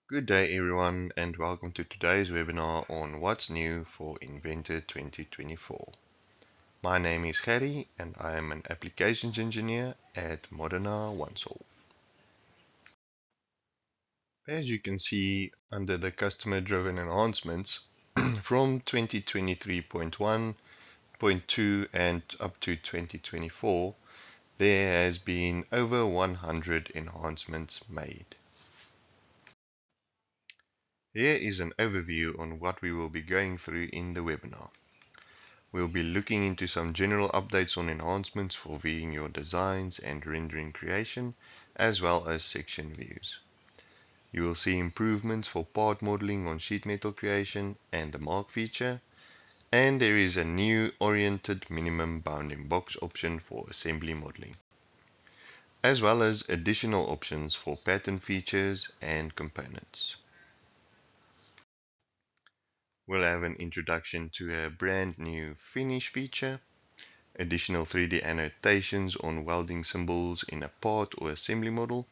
Good day everyone and welcome to today's webinar on what's new for Inventor 2024. My name is Harry and I am an applications engineer at Moderna OneSolve. As you can see under the customer driven enhancements from 2023.1.2 and up to 2024, there has been over 100 enhancements made. Here is an overview on what we will be going through in the webinar. We'll be looking into some general updates on enhancements for viewing your designs and rendering creation, as well as section views. You will see improvements for part modeling on sheet metal creation and the mark feature, and there is a new oriented minimum bounding box option for assembly modeling, as well as additional options for pattern features and components. We'll have an introduction to a brand new finish feature, additional 3D annotations on welding symbols in a part or assembly model,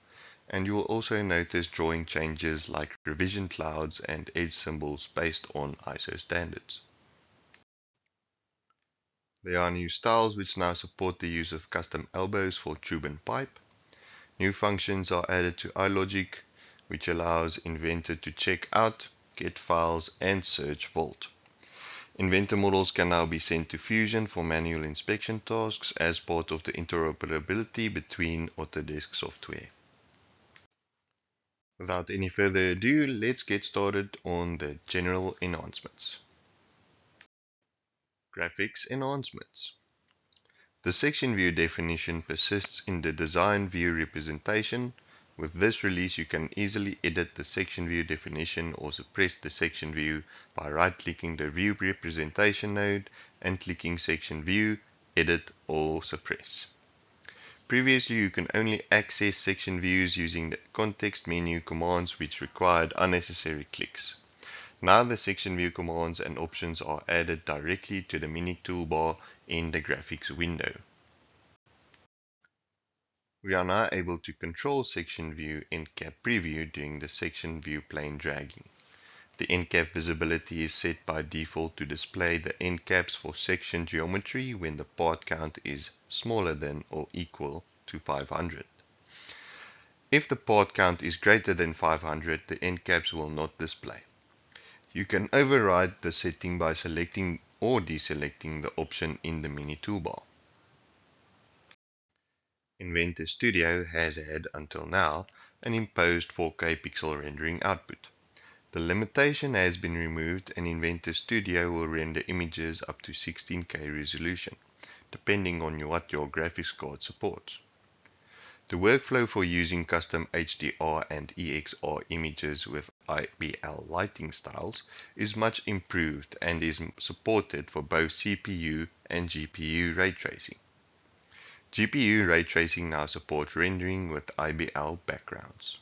and you will also notice drawing changes like revision clouds and edge symbols based on ISO standards. There are new styles which now support the use of custom elbows for tube and pipe. New functions are added to iLogic, which allows Inventor to check out, get files, and search Vault. Inventor models can now be sent to Fusion for manual inspection tasks as part of the interoperability between Autodesk software. Without any further ado, let's get started on the general enhancements. Graphics enhancements. The section view definition persists in the design view representation. With this release, you can easily edit the section view definition or suppress the section view by right-clicking the View Representation node and clicking Section View, Edit or Suppress. Previously, you can only access section views using the context menu commands, which required unnecessary clicks. Now the section view commands and options are added directly to the mini toolbar in the graphics window. We are now able to control section view end cap preview during the section view plane dragging. The end cap visibility is set by default to display the end caps for section geometry when the part count is smaller than or equal to 500. If the part count is greater than 500, the end caps will not display. You can override the setting by selecting or deselecting the option in the mini toolbar. Inventor Studio has had, until now, an imposed 4K pixel rendering output. The limitation has been removed and Inventor Studio will render images up to 16K resolution, depending on what your graphics card supports. The workflow for using custom HDR and EXR images with IBL lighting styles is much improved and is supported for both CPU and GPU ray tracing. GPU ray tracing now supports rendering with IBL backgrounds.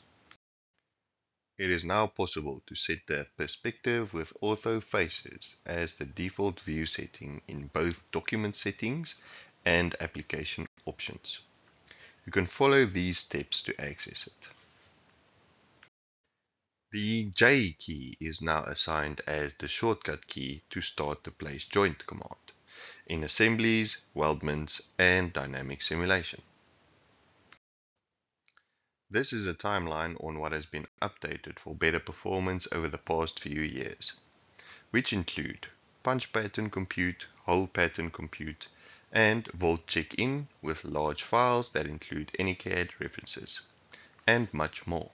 It is now possible to set the perspective with ortho faces as the default view setting in both document settings and application options. You can follow these steps to access it. The J key is now assigned as the shortcut key to start the place joint command in assemblies, weldments, and dynamic simulation. This is a timeline on what has been updated for better performance over the past few years, which include punch pattern compute, hole pattern compute, and Vault check-in with large files that include AnyCAD references, and much more.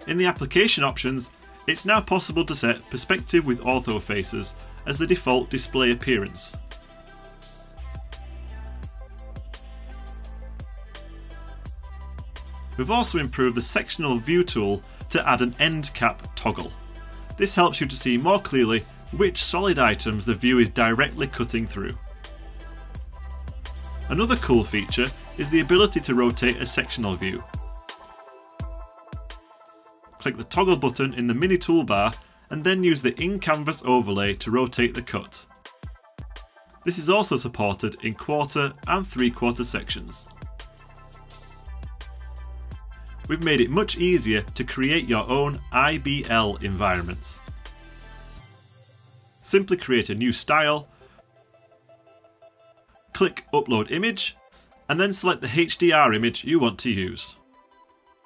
In the application options, it's now possible to set perspective with ortho faces as the default display appearance. We've also improved the sectional view tool to add an end cap toggle. This helps you to see more clearly which solid items the view is directly cutting through. Another cool feature is the ability to rotate a sectional view. Click the toggle button in the mini toolbar and then use the in-canvas overlay to rotate the cut. This is also supported in quarter and 3/4 sections. we've made it much easier to create your own IBL environments. Simply create a new style, click Upload Image, and then select the HDR image you want to use.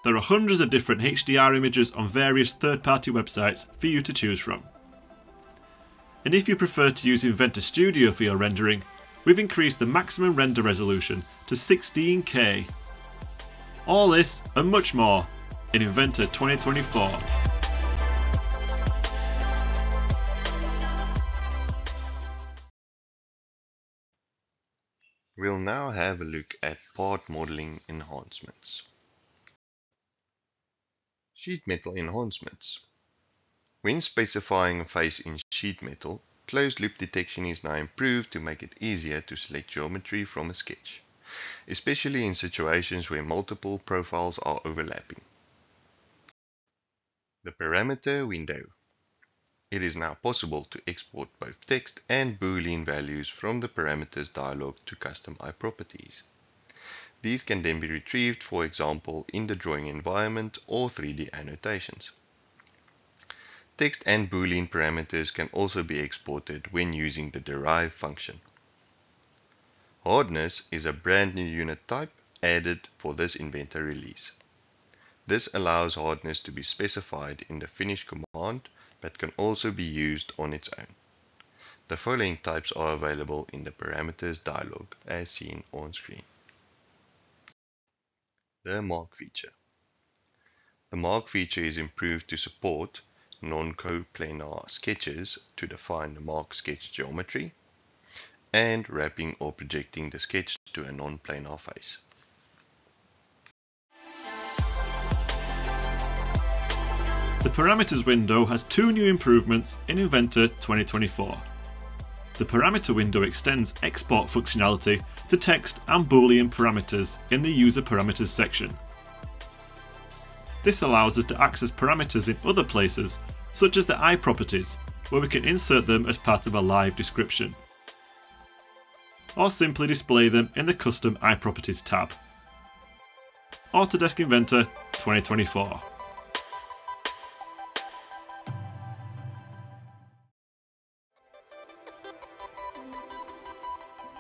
There are hundreds of different HDR images on various third-party websites for you to choose from. And if you prefer to use Inventor Studio for your rendering, we've increased the maximum render resolution to 16K. All this and much more in Inventor 2024. We'll now have a look at part modeling enhancements. Sheet metal enhancements. When specifying a face in sheet metal, closed loop detection is now improved to make it easier to select geometry from a sketch, especially in situations where multiple profiles are overlapping. The parameter window. It is now possible to export both text and Boolean values from the parameters dialog to customize properties. These can then be retrieved, for example, in the drawing environment or 3D annotations. Text and Boolean parameters can also be exported when using the derive function. Hardness is a brand new unit type added for this Inventor release. This allows hardness to be specified in the finish command, but can also be used on its own. The following types are available in the parameters dialog as seen on screen. The mark feature. The mark feature is improved to support non-coplanar sketches to define the mark sketch geometry, and wrapping or projecting the sketch to a non-planar face. The parameters window has two new improvements in Inventor 2024. The parameter window extends export functionality to text and Boolean parameters in the user parameters section. This allows us to access parameters in other places, such as the eye properties, where we can insert them as part of a live description, or simply display them in the custom eye properties tab. Autodesk Inventor 2024.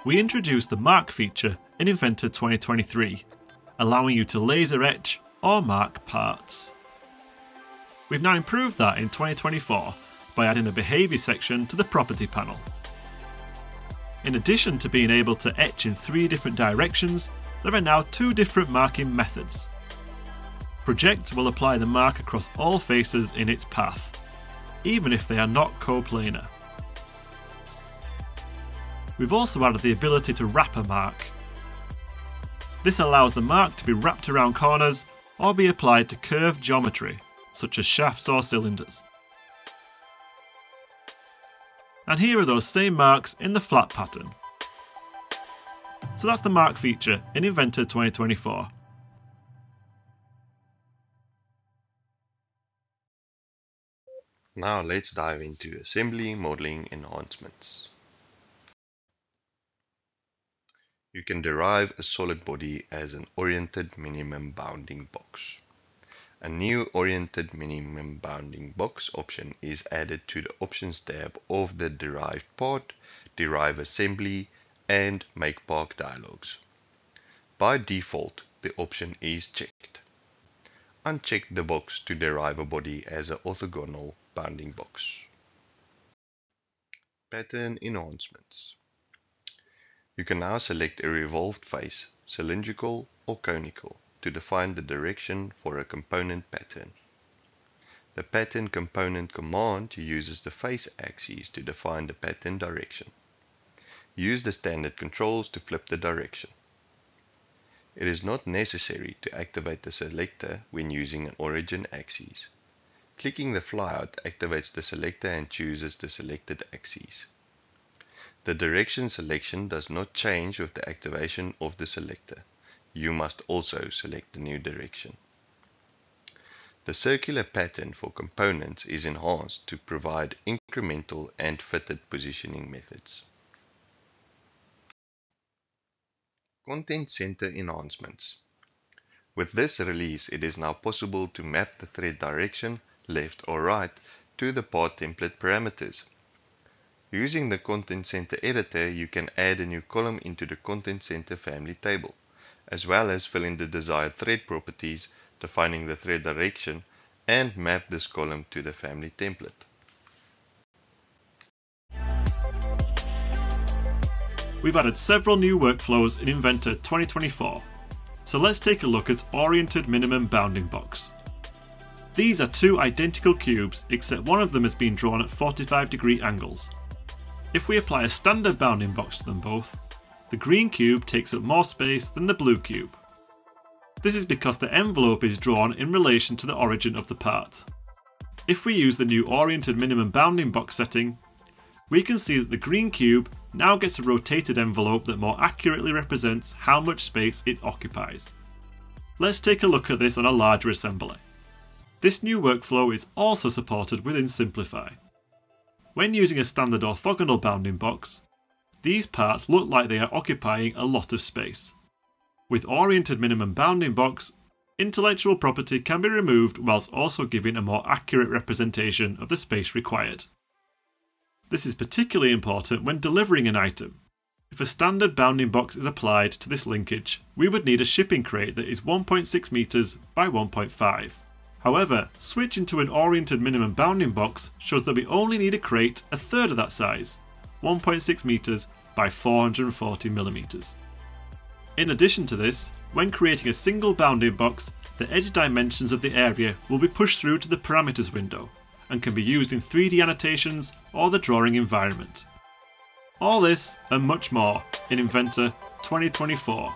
We introduced the mark feature in Inventor 2023, allowing you to laser etch or mark parts. We've now improved that in 2024 by adding a behaviour section to the property panel. In addition to being able to etch in 3 different directions, there are now 2 different marking methods. Project will apply the mark across all faces in its path, even if they are not coplanar. We've also added the ability to wrap a mark. This allows the mark to be wrapped around corners or be applied to curved geometry, such as shafts or cylinders. And here are those same marks in the flat pattern. So that's the mark feature in Inventor 2024. Now let's dive into assembly modeling enhancements. You can derive a solid body as an oriented minimum bounding box. A new oriented minimum bounding box option is added to the options tab of the derived part, derive assembly, and make part dialogs. By default, the option is checked. Uncheck the box to derive a body as an orthogonal bounding box. Pattern enhancements. You can now select a revolved face, cylindrical or conical, to define the direction for a component pattern. The pattern component command uses the face axis to define the pattern direction. Use the standard controls to flip the direction. It is not necessary to activate the selector when using an origin axis. Clicking the flyout activates the selector and chooses the selected axis. The direction selection does not change with the activation of the selector. You must also select the new direction. The circular pattern for components is enhanced to provide incremental and fitted positioning methods. Content Center enhancements. With this release, it is now possible to map the thread direction, left or right, to the part template parameters. Using the Content Center editor, you can add a new column into the Content Center family table, as well as fill in the desired thread properties, defining the thread direction, and map this column to the family template. We've added several new workflows in Inventor 2024, so let's take a look at Oriented Minimum Bounding Box. These are two identical cubes, except one of them has been drawn at 45-degree angles. If we apply a standard bounding box to them both, the green cube takes up more space than the blue cube. This is because the envelope is drawn in relation to the origin of the part. If we use the new Oriented Minimum Bounding Box setting, we can see that the green cube now gets a rotated envelope that more accurately represents how much space it occupies. Let's take a look at this on a larger assembly. This new workflow is also supported within Simplify. When using a standard orthogonal bounding box, these parts look like they are occupying a lot of space. With Oriented Minimum Bounding Box, intellectual property can be removed whilst also giving a more accurate representation of the space required. This is particularly important when delivering an item. If a standard bounding box is applied to this linkage, we would need a shipping crate that is 1.6 meters by 1.5. However, switching to an Oriented Minimum Bounding Box shows that we only need a crate a third of that size, 1.6 meters by 440 millimeters. In addition to this, when creating a single bounding box, the edge dimensions of the area will be pushed through to the parameters window and can be used in 3D annotations or the drawing environment. All this and much more in Inventor 2024.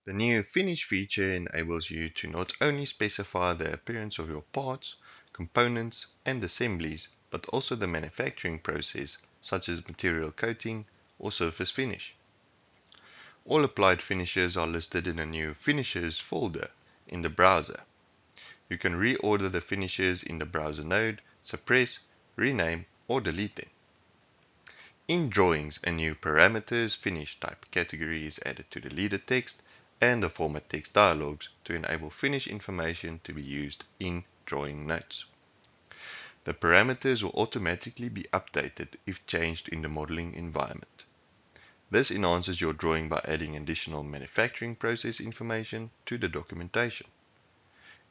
The new Finish feature enables you to not only specify the appearance of your parts, components and assemblies, but also the manufacturing process, such as material coating or surface finish. All applied finishes are listed in a new Finishes folder in the browser. You can reorder the finishes in the browser node, suppress, rename or delete them. In drawings, a new Parameters Finish type category is added to the leader text and the format text dialogues to enable finish information to be used in drawing notes. The parameters will automatically be updated if changed in the modeling environment. This enhances your drawing by adding additional manufacturing process information to the documentation.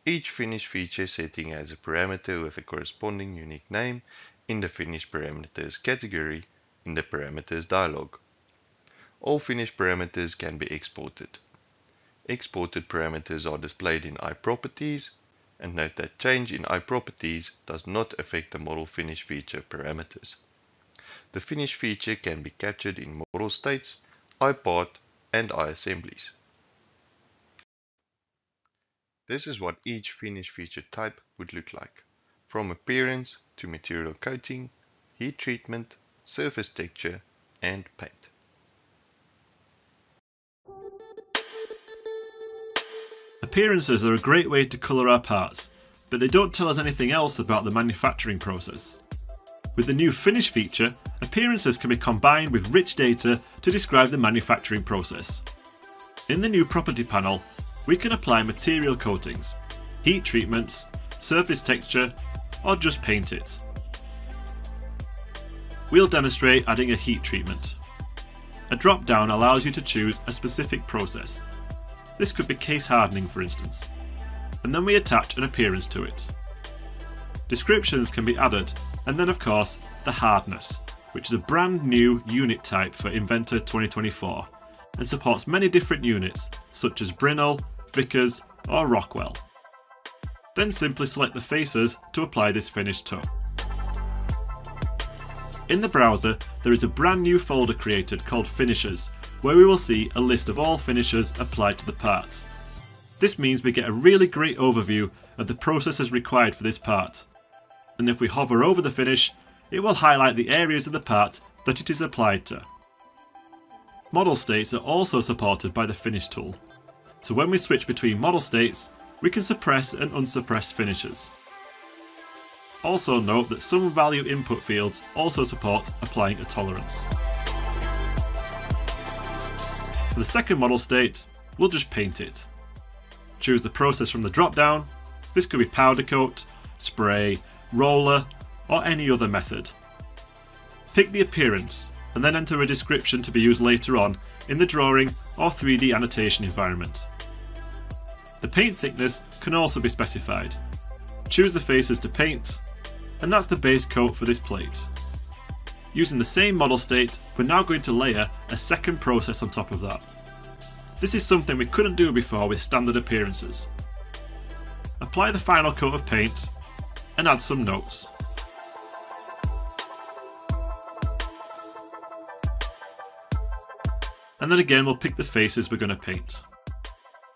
Each finish feature setting has a parameter with a corresponding unique name in the Finish Parameters category in the Parameters dialog. All finish parameters can be exported. Exported parameters are displayed in iProperties, and note that change in iProperties does not affect the model finish feature parameters. The finish feature can be captured in model states, iPart, and iAssemblies. This is what each finish feature type would look like, from appearance to material coating, heat treatment, surface texture, and paint. Appearances are a great way to colour our parts, but they don't tell us anything else about the manufacturing process. With the new Finish feature, appearances can be combined with rich data to describe the manufacturing process. In the new Property panel, we can apply material coatings, heat treatments, surface texture, or just paint it. We'll demonstrate adding a heat treatment. A drop-down allows you to choose a specific process. This could be case hardening, for instance. And then we attach an appearance to it. Descriptions can be added, and then of course the hardness, which is a brand new unit type for Inventor 2024 and supports many different units such as Brinell, Vickers or Rockwell. Then simply select the faces to apply this finish to. In the browser there is a brand new folder created called Finishes, where we will see a list of all finishes applied to the part. This means we get a really great overview of the processes required for this part. And if we hover over the finish, it will highlight the areas of the part that it is applied to. Model states are also supported by the Finish tool. So when we switch between model states, we can suppress and unsuppress finishes. Also note that some value input fields also support applying a tolerance. For the second model state, we'll just paint it. Choose the process from the drop-down. This could be powder coat, spray, roller, or any other method. Pick the appearance and then enter a description to be used later on in the drawing or 3D annotation environment. The paint thickness can also be specified. Choose the faces to paint, and that's the base coat for this plate. Using the same model state, we're now going to layer a second process on top of that. This is something we couldn't do before with standard appearances. Apply the final coat of paint and add some notes. And then again we'll pick the faces we're going to paint.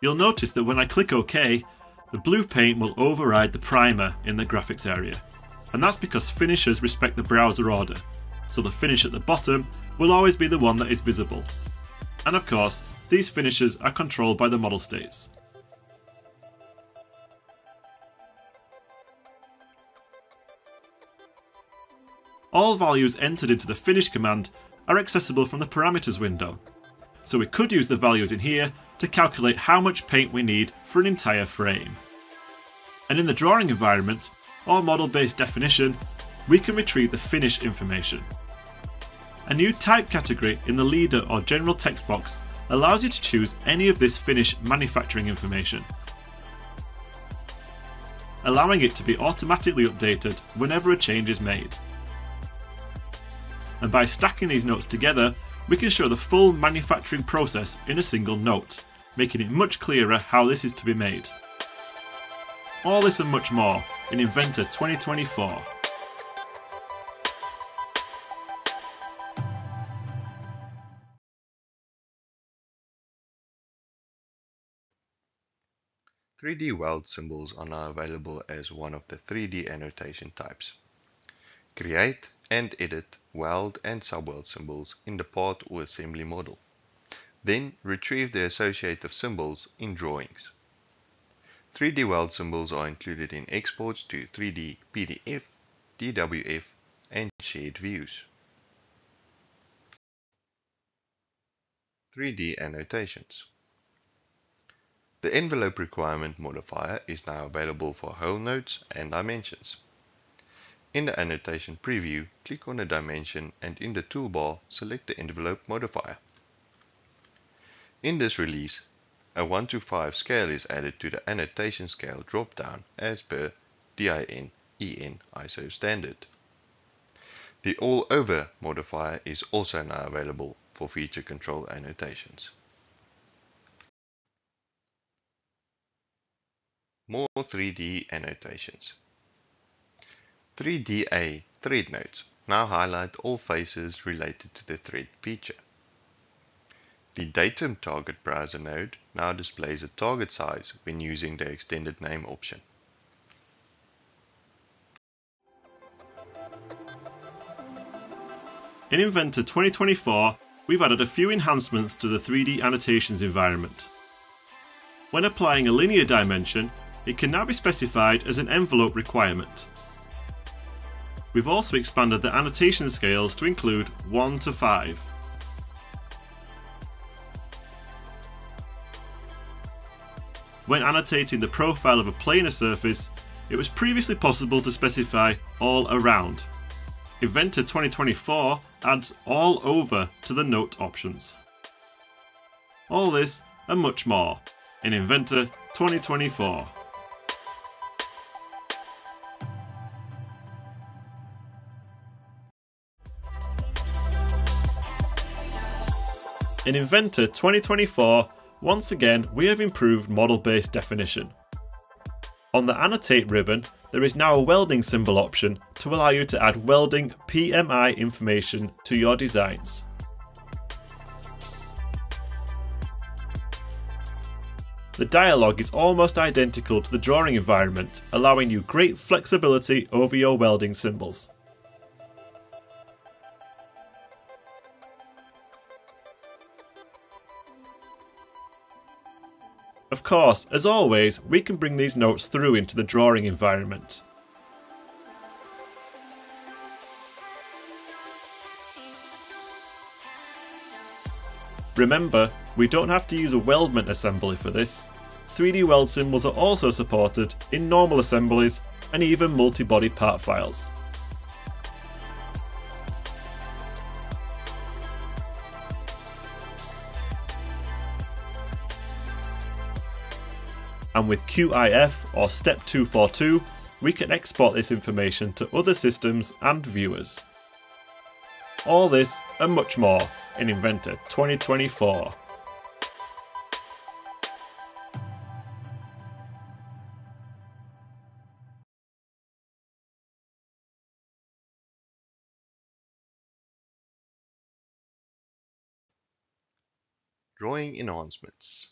You'll notice that when I click OK, the blue paint will override the primer in the graphics area. And that's because finishers respect the browser order, so the finish at the bottom will always be the one that is visible. And of course, these finishers are controlled by the model states. All values entered into the finish command are accessible from the parameters window, so we could use the values in here to calculate how much paint we need for an entire frame. And in the drawing environment, or model-based definition, we can retrieve the finish information. A new type category in the leader or general text box allows you to choose any of this finish manufacturing information, allowing it to be automatically updated whenever a change is made. And by stacking these notes together, we can show the full manufacturing process in a single note, making it much clearer how this is to be made. All this and much more in Inventor 2024. "3D weld symbols are now available as one of the 3D annotation types. Create and edit weld and subweld symbols in the part or assembly model. Then retrieve the associative symbols in drawings. 3D weld symbols are included in exports to 3D PDF, DWF, and shared views. 3D annotations. The envelope requirement modifier is now available for whole notes and dimensions. In the annotation preview, click on the dimension and in the toolbar, select the envelope modifier. In this release, a 1:5 scale is added to the annotation scale drop-down as per DIN EN ISO standard. The all-over modifier is also now available for feature control annotations. More 3D annotations. 3DA thread nodes now highlight all faces related to the thread feature. The Datum Target Browser node now displays a target size when using the extended name option. In Inventor 2024, we've added a few enhancements to the 3D annotations environment. When applying a linear dimension, it can now be specified as an envelope requirement. We've also expanded the annotation scales to include 1 to 5. When annotating the profile of a planar surface, it was previously possible to specify all around. Inventor 2024 adds all over to the note options. All this and much more in Inventor 2024. In Inventor 2024, once again we have improved model-based definition. On the Annotate ribbon, there is now a welding symbol option to allow you to add welding PMI information to your designs. The dialog is almost identical to the drawing environment, allowing you great flexibility over your welding symbols. Of course, as always, we can bring these notes through into the drawing environment. Remember, we don't have to use a weldment assembly for this. 3D weld symbols are also supported in normal assemblies and even multi-body part files. And with QIF or Step 242, we can export this information to other systems and viewers. All this and much more in Inventor 2024. Drawing enhancements.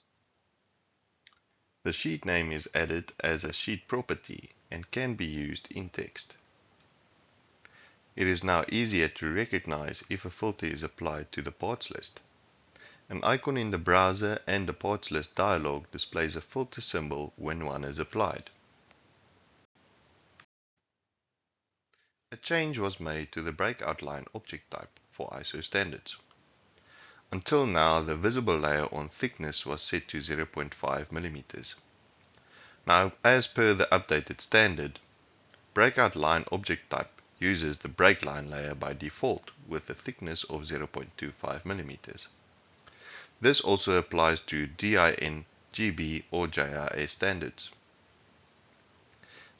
The sheet name is added as a sheet property and can be used in text. It is now easier to recognize if a filter is applied to the parts list. An icon in the browser and the parts list dialog displays a filter symbol when one is applied. A change was made to the breakout line object type for ISO standards. Until now, the visible layer on thickness was set to 0.5 mm. Now, as per the updated standard, breakout line object type uses the break line layer by default with a thickness of 0.25 mm. This also applies to DIN, GB or JIS standards.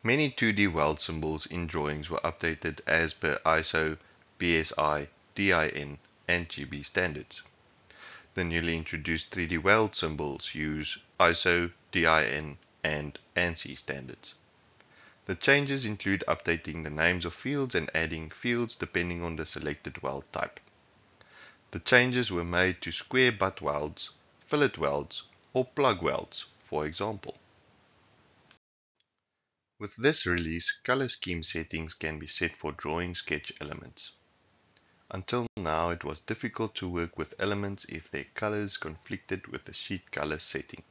Many 2D weld symbols in drawings were updated as per ISO, BSI, DIN and GB standards. The newly introduced 3D weld symbols use ISO, DIN and ANSI standards. The changes include updating the names of fields and adding fields depending on the selected weld type. The changes were made to square butt welds, fillet welds or plug welds, for example. With this release, color scheme settings can be set for drawing sketch elements. Until now, it was difficult to work with elements if their colors conflicted with the sheet color setting.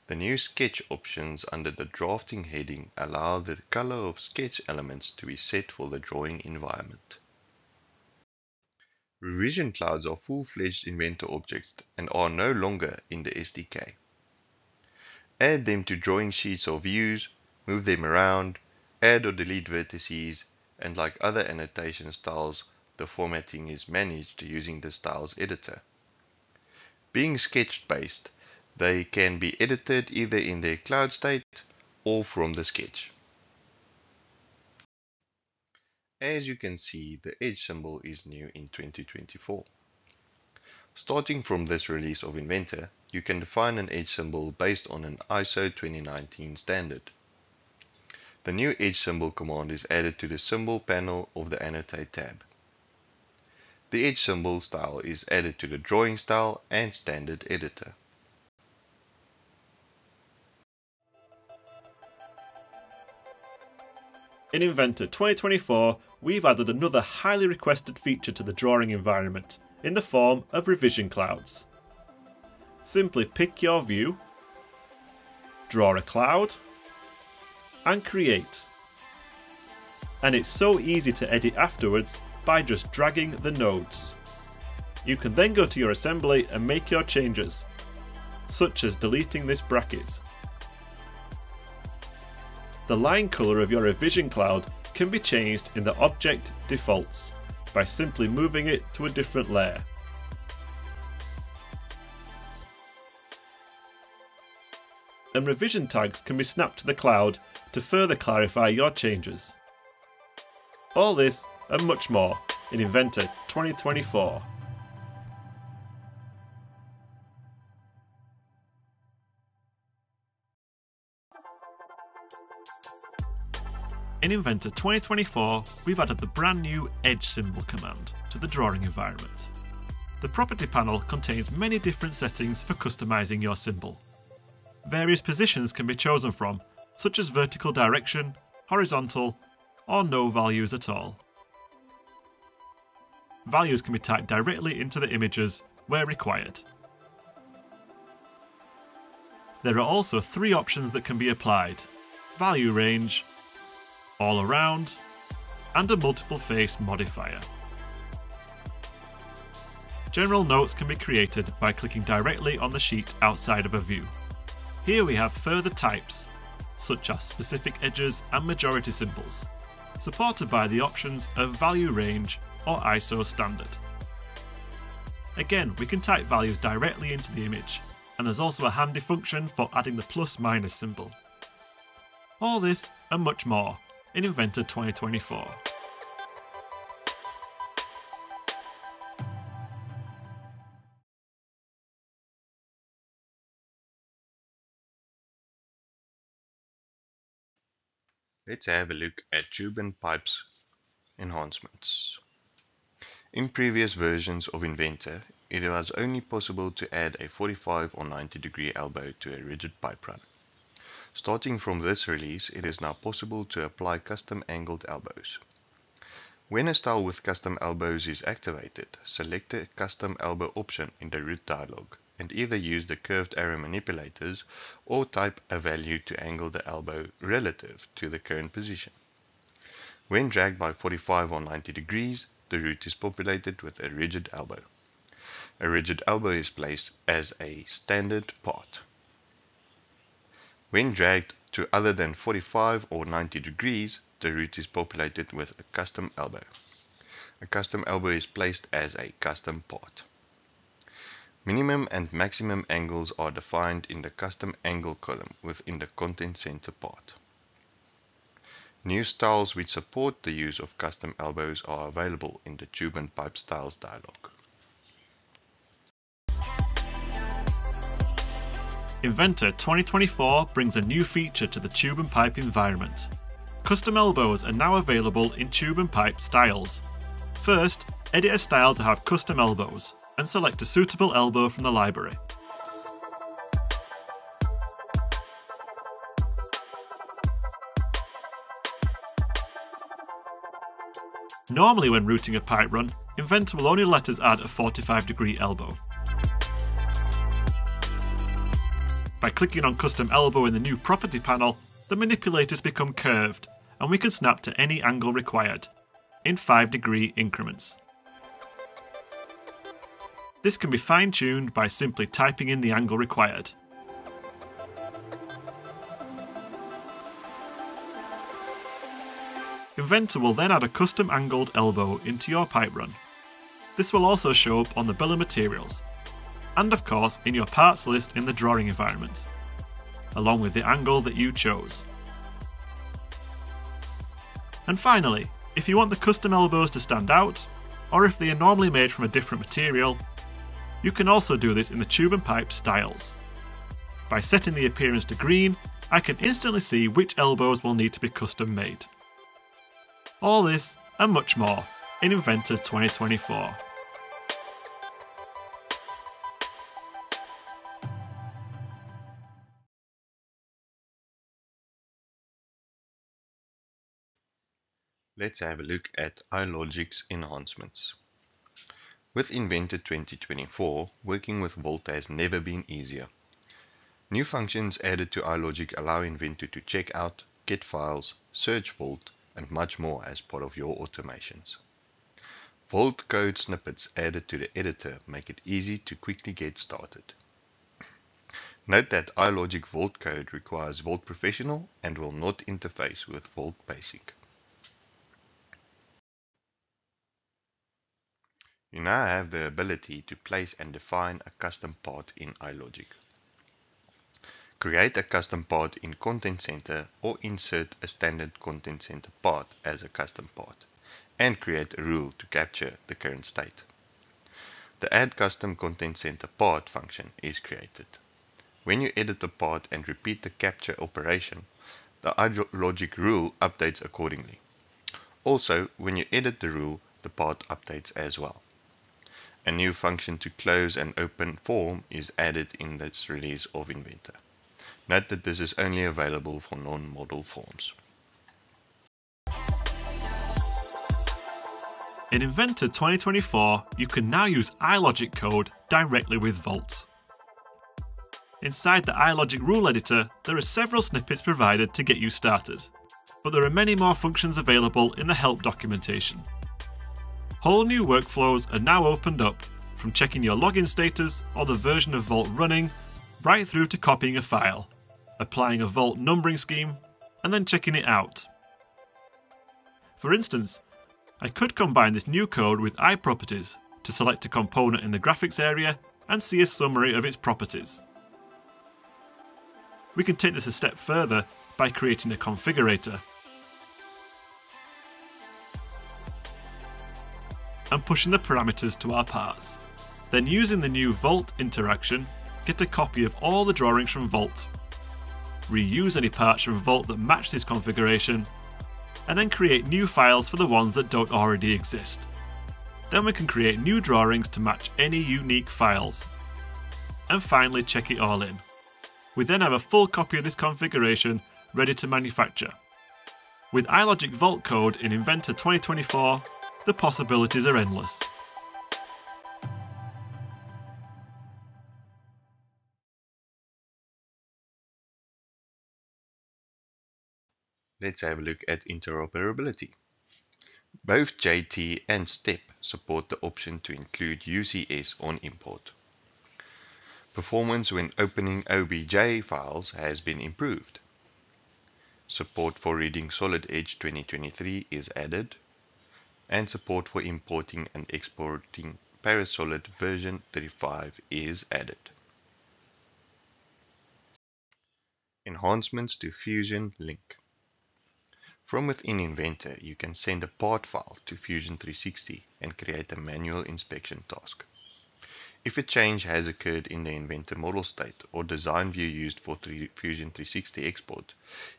The new sketch options under the drafting heading allow the color of sketch elements to be set for the drawing environment. Revision clouds are full-fledged Inventor objects and are no longer in the SDK. Add them to drawing sheets or views, move them around, add or delete vertices, and like other annotation styles, the formatting is managed using the Styles editor. Being sketch-based, they can be edited either in their cloud state or from the sketch. As you can see, the edge symbol is new in 2024. Starting from this release of Inventor, you can define an edge symbol based on an ISO 2019 standard. The new edge symbol command is added to the symbol panel of the Annotate tab. The edge symbol style is added to the drawing style and standard editor. In Inventor 2024, we've added another highly requested feature to the drawing environment in the form of revision clouds. Simply pick your view, draw a cloud, and create. And it's so easy to edit afterwards by just dragging the nodes. You can then go to your assembly and make your changes, such as deleting this bracket. The line colour of your revision cloud can be changed in the object defaults by simply moving it to a different layer. And revision tags can be snapped to the cloud to further clarify your changes. All this and much more in Inventor 2024. In Inventor 2024, we've added the brand new Edge symbol command to the drawing environment. The property panel contains many different settings for customizing your symbol. Various positions can be chosen from, such as vertical direction, horizontal, or no values at all. Values can be typed directly into the images where required. There are also 3 options that can be applied: value range, all around, and a multiple face modifier. General notes can be created by clicking directly on the sheet outside of a view. Here we have further types, such as specific edges and majority symbols, supported by the options of value range or ISO standard. Again, we can type values directly into the image, and there's also a handy function for adding the plus/minus symbol. All this and much more in Inventor 2024. Let's have a look at tube and pipes enhancements. In previous versions of Inventor, it was only possible to add a 45 or 90 degree elbow to a rigid pipe run. Starting from this release, it is now possible to apply custom angled elbows. When a style with custom elbows is activated, select the custom elbow option in the root dialog and either use the curved arrow manipulators or type a value to angle the elbow relative to the current position. When dragged by 45 or 90 degrees, the root is populated with a rigid elbow. A rigid elbow is placed as a standard part. When dragged to other than 45 or 90 degrees, the root is populated with a custom elbow. A custom elbow is placed as a custom part. Minimum and maximum angles are defined in the custom angle column within the content center part. New styles which support the use of custom elbows are available in the Tube and Pipe Styles dialog. Inventor 2024 brings a new feature to the Tube and Pipe environment. Custom elbows are now available in Tube and Pipe styles. First, edit a style to have custom elbows, and select a suitable elbow from the library. Normally when routing a pipe run, Inventor will only let us add a 45 degree elbow. By clicking on Custom Elbow in the new Property panel, the manipulators become curved, and we can snap to any angle required, in 5 degree increments. This can be fine-tuned by simply typing in the angle required. Inventor will then add a custom angled elbow into your pipe run. This will also show up on the bill of materials, and of course in your parts list in the drawing environment, along with the angle that you chose. And finally, if you want the custom elbows to stand out, or if they are normally made from a different material, you can also do this in the Tube and Pipe styles. By setting the appearance to green, I can instantly see which elbows will need to be custom made. All this and much more in Inventor 2024. Let's have a look at iLogic's enhancements. With Inventor 2024, working with Volt has never been easier. New functions added to iLogic allow Inventor to check out, get files, search Volt, and much more as part of your automations. Volt code snippets added to the editor make it easy to quickly get started. Note that iLogic Volt code requires Volt Professional and will not interface with Volt Basic. You now have the ability to place and define a custom part in iLogic. Create a custom part in Content Center or insert a standard Content Center part as a custom part, and create a rule to capture the current state. The Add Custom Content Center Part function is created. When you edit the part and repeat the capture operation, the iLogic rule updates accordingly. Also, when you edit the rule, the part updates as well. A new function to close and open form is added in this release of Inventor. Note that this is only available for non-model forms. In Inventor 2024, you can now use iLogic code directly with Volt. Inside the iLogic rule editor, there are several snippets provided to get you started, but there are many more functions available in the help documentation. Whole new workflows are now opened up from checking your login status or the version of Vault running, right through to copying a file, applying a Vault numbering scheme, and then checking it out. For instance, I could combine this new code with iProperties to select a component in the graphics area and see a summary of its properties. We can take this a step further by creating a configurator and pushing the parameters to our parts. Then using the new Vault interaction, get a copy of all the drawings from Vault, reuse any parts from Vault that match this configuration, and then create new files for the ones that don't already exist. Then we can create new drawings to match any unique files. And finally check it all in. We then have a full copy of this configuration ready to manufacture. With iLogic Vault code in Inventor 2024, the possibilities are endless. Let's have a look at interoperability. Both JT and STEP support the option to include UCS on import. Performance when opening OBJ files has been improved. Support for reading Solid Edge 2023 is added, and support for importing and exporting Parasolid version 35 is added. Enhancements to Fusion Link. From within Inventor, you can send a part file to Fusion 360 and create a manual inspection task. If a change has occurred in the Inventor model state or design view used for Fusion 360 export,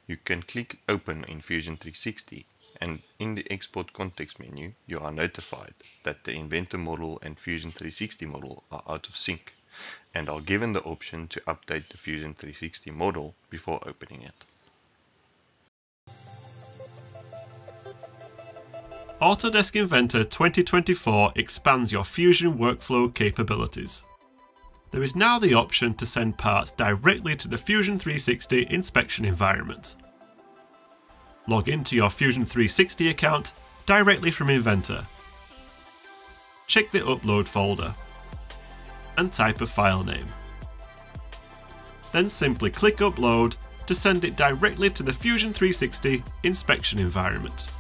you can click Open in Fusion 360, and in the Export Context menu, you are notified that the Inventor model and Fusion 360 model are out of sync and are given the option to update the Fusion 360 model before opening it. Autodesk Inventor 2024 expands your Fusion workflow capabilities. There is now the option to send parts directly to the Fusion 360 inspection environment. Log into your Fusion 360 account directly from Inventor. Check the Upload folder and type a file name. Then simply click Upload to send it directly to the Fusion 360 inspection environment.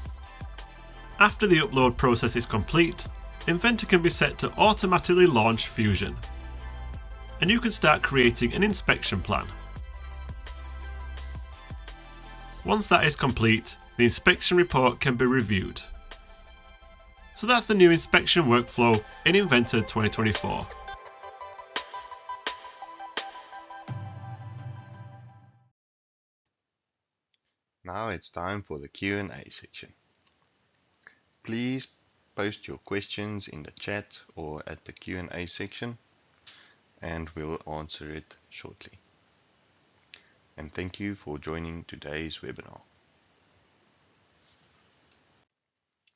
After the upload process is complete, Inventor can be set to automatically launch Fusion, and you can start creating an inspection plan. Once that is complete, the inspection report can be reviewed. So that's the new inspection workflow in Inventor 2024. Now it's time for the Q&A section. Please post your questions in the chat or at the Q&A section, and we'll answer it shortly. And thank you for joining today's webinar.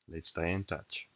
Let's stay in touch.